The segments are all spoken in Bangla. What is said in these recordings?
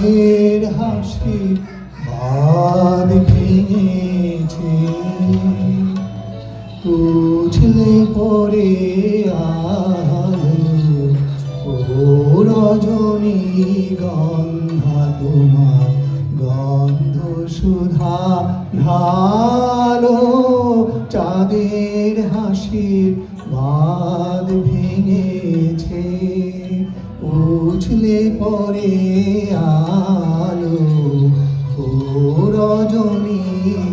চাঁদের হাসি বাঁধ ভেঙেছে, উঠলে পরে আলো ও রজনী গন্ধা তোমার গন্ধ সুধা ঢালো। চাঁদের হাসির বাঁধ ভেঙেছে, উঠলে পরে আলো ও রজনী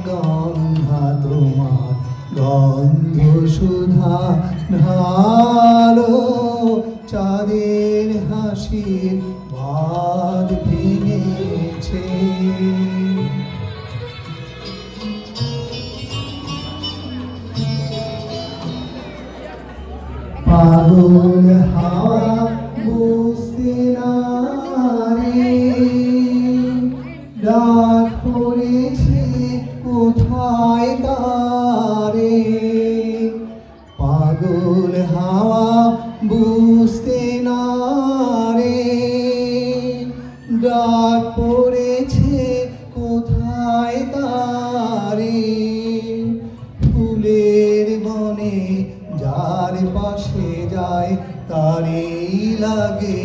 গন্ধা তোমার গন্ধ সুধা ঢালো। চাঁদের হাসির বাঁধ ভেঙেছে। পাগল হাওয়া বুঝতে না রে, ডাক পড়েছে কোথায় তারে। পাগল হাওয়া বুঝতে না রে, ডাক পড়েছে কোথায় তারে। ফুলের বনে যার পাশে যায় তারই লাগে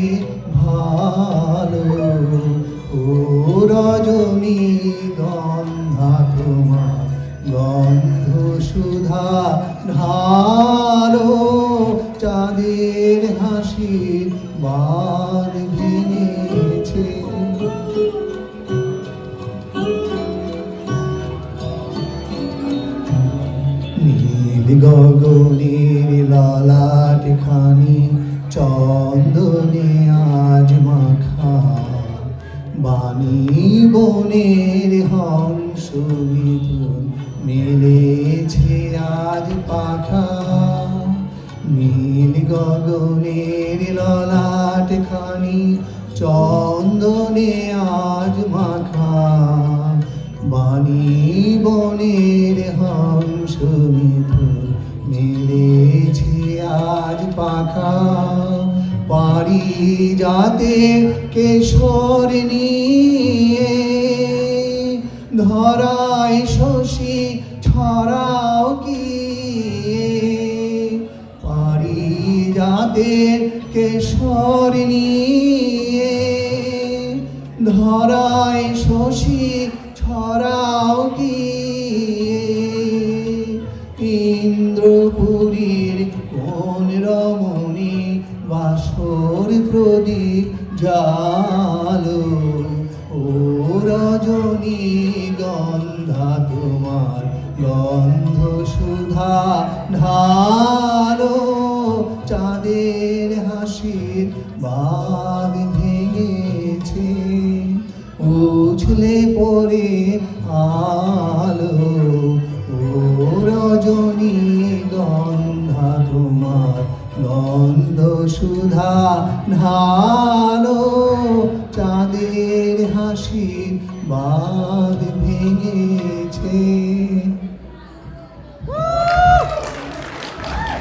ভালো। ও রজনী গন্ধা তোমার গন্ধ সুধা ঢালো। চাঁদের হাসির বাঁধ ভেঙেছে। নীল গগনের ললাট খানি চন্দনে আজ মাখা, বাণী বনের হংস মিথুন মেলেছে আজ পাখা। নীল গগনের ললাট খানি চন্দনে আজ মাখা, বাণী বনের হংস মিথুন মেলেছে আজ পাখা। পারিজাতের কেশর নিয়ে ধরায় শশী ছড়াও কি। পারিজাতের কেশর নিয়ে ধরায় শশী ছড়াও কি। ইন্দ্রপুরীর কোন রমণী বাসর প্রদীপ জালো। ও রজনী গন্ধা তোমার গন্ধ সুধা ঢালো। চাঁদের হাসির বাঁধ ভেঙেছে, উছলে পড়ে আলো। ও রজনী গন্ধা তোমার গন্ধ সুধা ঢালো। চাঁদের হাসির বাঁধ ভেঙেছে।